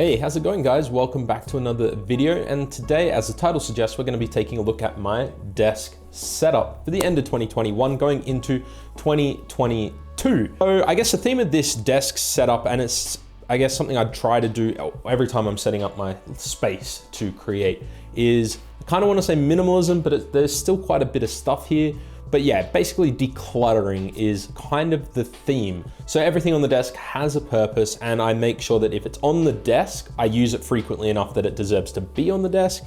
Hey, how's it going guys? Welcome back to another video, and today, as the title suggests, we're going to be taking a look at my desk setup for the end of 2021 going into 2022. So I guess the theme of this desk setup, and it's I guess something I try to do every time I'm setting up my space to create, is I kind of want to say minimalism, but there's still quite a bit of stuff here. But yeah, basically decluttering is kind of the theme. So everything on the desk has a purpose, and I make sure that if it's on the desk, I use it frequently enough that it deserves to be on the desk.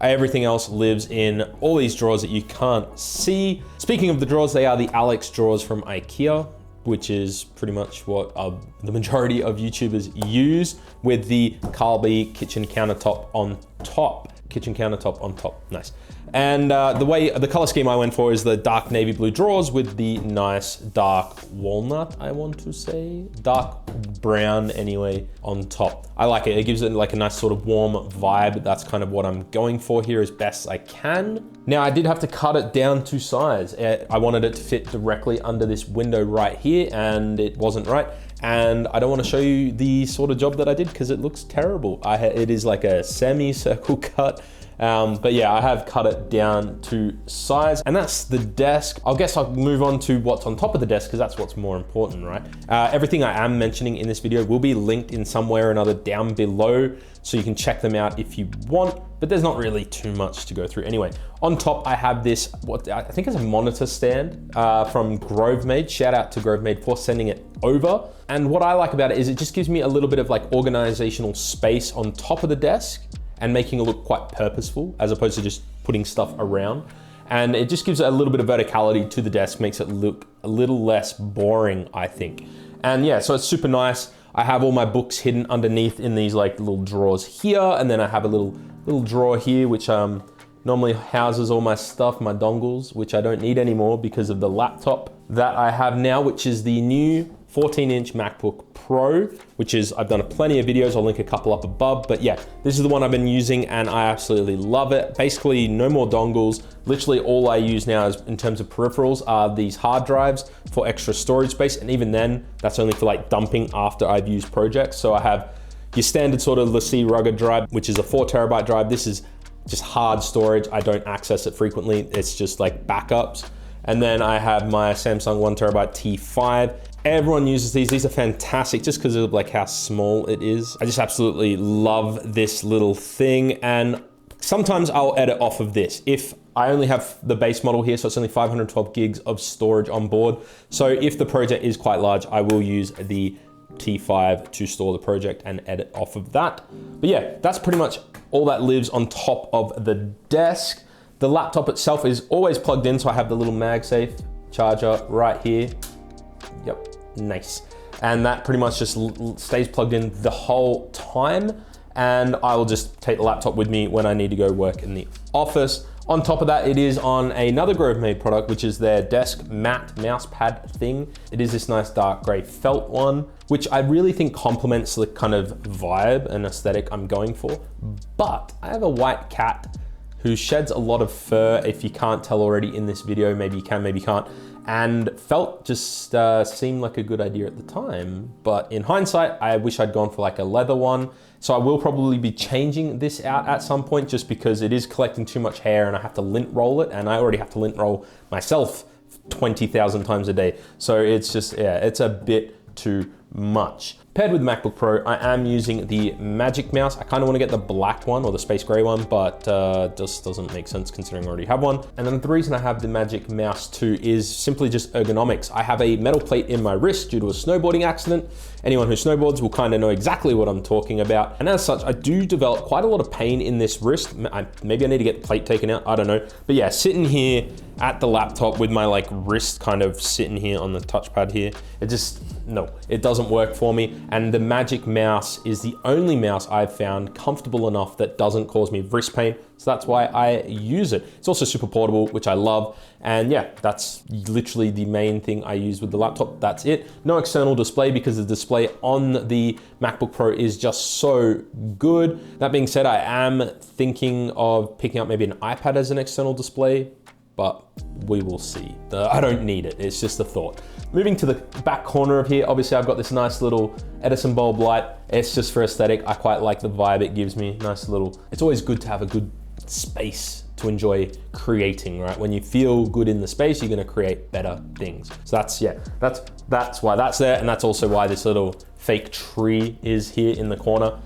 Everything else lives in all these drawers that you can't see. Speaking of the drawers, they are the Alex drawers from IKEA, which is pretty much what the majority of YouTubers use, with the Carby kitchen countertop on top. Kitchen countertop on top, nice. And the color scheme I went for is the dark navy blue drawers with the nice dark walnut, I want to say, dark brown anyway, on top. I like it, it gives it like a nice sort of warm vibe. That's kind of what I'm going for here as best I can. Now I did have to cut it down to size. I wanted it to fit directly under this window right here, and it wasn't right. And I don't want to show you the sort of job that I did because it looks terrible. It is like a semi-circle cut. But yeah, I have cut it down to size, and that's the desk. I guess I'll move on to what's on top of the desk because that's what's more important, right? Everything I am mentioning in this video will be linked in some way or another down below, so you can check them out if you want, but there's not really too much to go through. Anyway, on top I have this, what I think is a monitor stand from Grovemade. Shout out to Grovemade for sending it over. And what I like about it is it just gives me a little bit of like organizational space on top of the desk and making it look quite purposeful as opposed to just putting stuff around. And it just gives it a little bit of verticality to the desk, makes it look a little less boring, I think. And yeah, so it's super nice. I have all my books hidden underneath in these like little drawers here, and then I have a little drawer here which normally houses all my stuff, my dongles, which I don't need anymore because of the laptop that I have now, which is the new 14-inch MacBook Pro, which is, I've done plenty of videos, I'll link a couple up above, but yeah, this is the one I've been using and I absolutely love it. Basically, no more dongles. Literally all I use now is, in terms of peripherals, are these hard drives for extra storage space, and even then, that's only for like dumping after I've used projects. So I have your standard sort of LaCie rugged drive, which is a 4 terabyte drive. This is just hard storage. I don't access it frequently. It's just like backups. And then I have my Samsung 1 terabyte T5. Everyone uses these. These are fantastic just because of like how small it is. I just absolutely love this little thing. And sometimes I'll edit off of this. If I only have the base model here, so it's only 512 gigs of storage on board. So if the project is quite large, I will use the T5 to store the project and edit off of that. But yeah, that's pretty much all that lives on top of the desk. The laptop itself is always plugged in, so I have the little MagSafe charger right here. Yep, nice. And that pretty much just stays plugged in the whole time, and I will just take the laptop with me when I need to go work in the office. On top of that, it is on another Grovemade product, which is their desk matte mouse pad thing. It is this nice dark gray felt one, which I really think complements the kind of vibe and aesthetic I'm going for. But I have a white cat who sheds a lot of fur, if you can't tell already in this video. Maybe you can, maybe you can't. And felt just seemed like a good idea at the time. But in hindsight, I wish I'd gone for like a leather one. So I will probably be changing this out at some point just because it is collecting too much hair and I have to lint roll it. And I already have to lint roll myself 20,000 times a day. So it's just, yeah, it's a bit too much. Paired with the MacBook Pro, I am using the Magic Mouse. I kind of want to get the black one or the space gray one, but just doesn't make sense considering I already have one. And then the reason I have the Magic Mouse too is simply just ergonomics. I have a metal plate in my wrist due to a snowboarding accident. Anyone who snowboards will kind of know exactly what I'm talking about. And as such, I do develop quite a lot of pain in this wrist. Maybe I need to get the plate taken out, I don't know. But yeah, sitting here at the laptop with my like wrist kind of sitting here on the touchpad here, no, it doesn't work for me. And the Magic Mouse is the only mouse I've found comfortable enough that doesn't cause me wrist pain. So that's why I use it. It's also super portable, which I love. And yeah, that's literally the main thing I use with the laptop. That's it. No external display because the display on the MacBook Pro is just so good. That being said, I am thinking of picking up maybe an iPad as an external display. but we will see. I don't need it, it's just a thought. Moving to the back corner of here, obviously I've got this nice little Edison bulb light. It's just for aesthetic. I quite like the vibe it gives me. Nice little, it's always good to have a good space to enjoy creating, right? When you feel good in the space, you're gonna create better things. So that's, yeah, that's why that's there. And that's also why this little fake tree is here in the corner.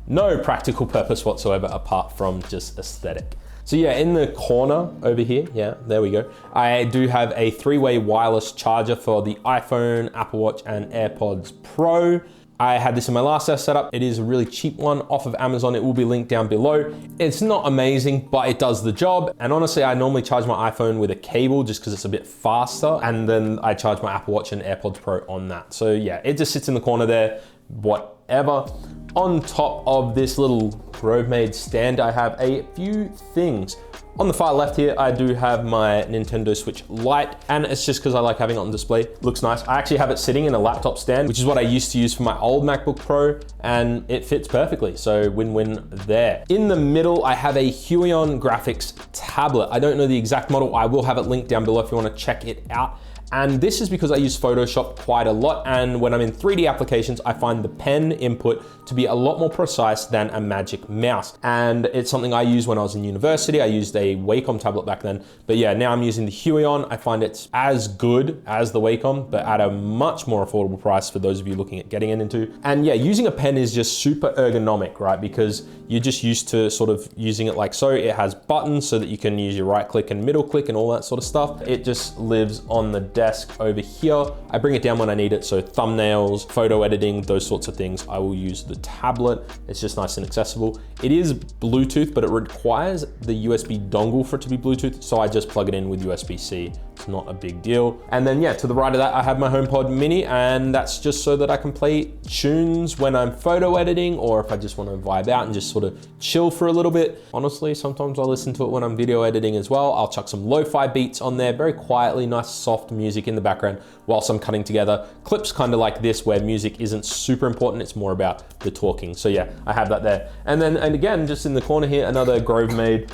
No practical purpose whatsoever apart from just aesthetic. So yeah, in the corner over here, yeah, there we go. I do have a 3-way wireless charger for the iPhone, Apple Watch, and AirPods Pro. I had this in my last test setup. It is a really cheap one off of Amazon. It will be linked down below. It's not amazing, but it does the job. And honestly, I normally charge my iPhone with a cable just because it's a bit faster. And then I charge my Apple Watch and AirPods Pro on that. So yeah, it just sits in the corner there, whatever. On top of this little Grove-made stand, I have a few things. On the far left here, I do have my Nintendo Switch Lite, and it's just because I like having it on display. Looks nice. I actually have it sitting in a laptop stand, which is what I used to use for my old MacBook Pro, and it fits perfectly, so win-win there. In the middle, I have a Huion Graphics tablet. I don't know the exact model. I will have it linked down below if you want to check it out. And this is because I use Photoshop quite a lot, and when I'm in 3D applications, I find the pen input to be a lot more precise than a Magic Mouse. And it's something I used when I was in university. I used a Wacom tablet back then, but yeah, now I'm using the Huion. I find it's as good as the Wacom, but at a much more affordable price for those of you looking at getting it into. And yeah, using a pen is just super ergonomic, right? Because you're just used to sort of using it like so. It has buttons so that you can use your right click and middle click and all that sort of stuff. It just lives on the desk over here. I bring it down when I need it. So thumbnails, photo editing, those sorts of things, I will use the tablet. It's just nice and accessible. It is Bluetooth, but it requires the USB dongle for it to be Bluetooth. So I just plug it in with USB-C. It's not a big deal. And then yeah, to the right of that, I have my HomePod mini, and that's just so that I can play tunes when I'm photo editing, or if I just want to vibe out and just sort of chill for a little bit. Honestly, sometimes I listen to it when I'm video editing as well. I'll chuck some lo-fi beats on there, very quietly, nice soft music in the background whilst I'm cutting together clips kind of like this, where music isn't super important, it's more about the talking. So yeah, I have that there. And again, just in the corner here, another Grove-made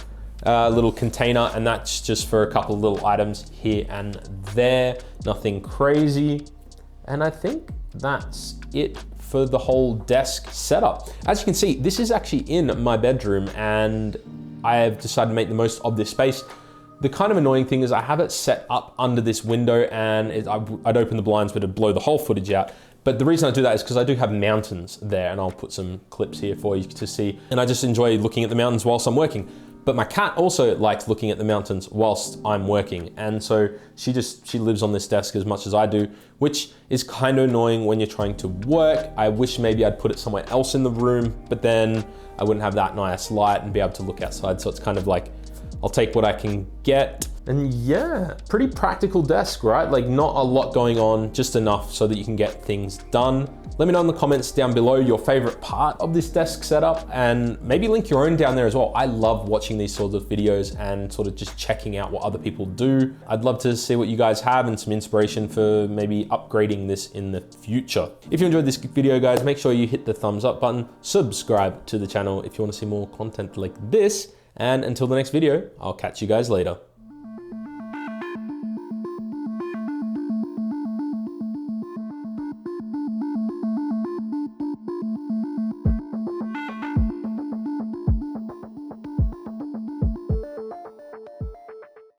little container, and that's just for a couple of little items here and there, nothing crazy. And I think that's it for the whole desk setup. As you can see, this is actually in my bedroom, and I have decided to make the most of this space. The kind of annoying thing is I have it set up under this window, and I'd open the blinds, but it'd blow the whole footage out. But the reason I do that is because I do have mountains there, and I'll put some clips here for you to see. And I just enjoy looking at the mountains whilst I'm working. But my cat also likes looking at the mountains whilst I'm working. And so she lives on this desk as much as I do, which is kind of annoying when you're trying to work. I wish maybe I'd put it somewhere else in the room, but then I wouldn't have that nice light and be able to look outside. So it's kind of like, I'll take what I can get. And yeah, pretty practical desk, right? Like not a lot going on, just enough so that you can get things done. Let me know in the comments down below your favorite part of this desk setup, and maybe link your own down there as well. I love watching these sorts of videos and sort of just checking out what other people do. I'd love to see what you guys have and some inspiration for maybe upgrading this in the future. If you enjoyed this video, guys, make sure you hit the thumbs up button, subscribe to the channel if you want to see more content like this. And until the next video, I'll catch you guys later.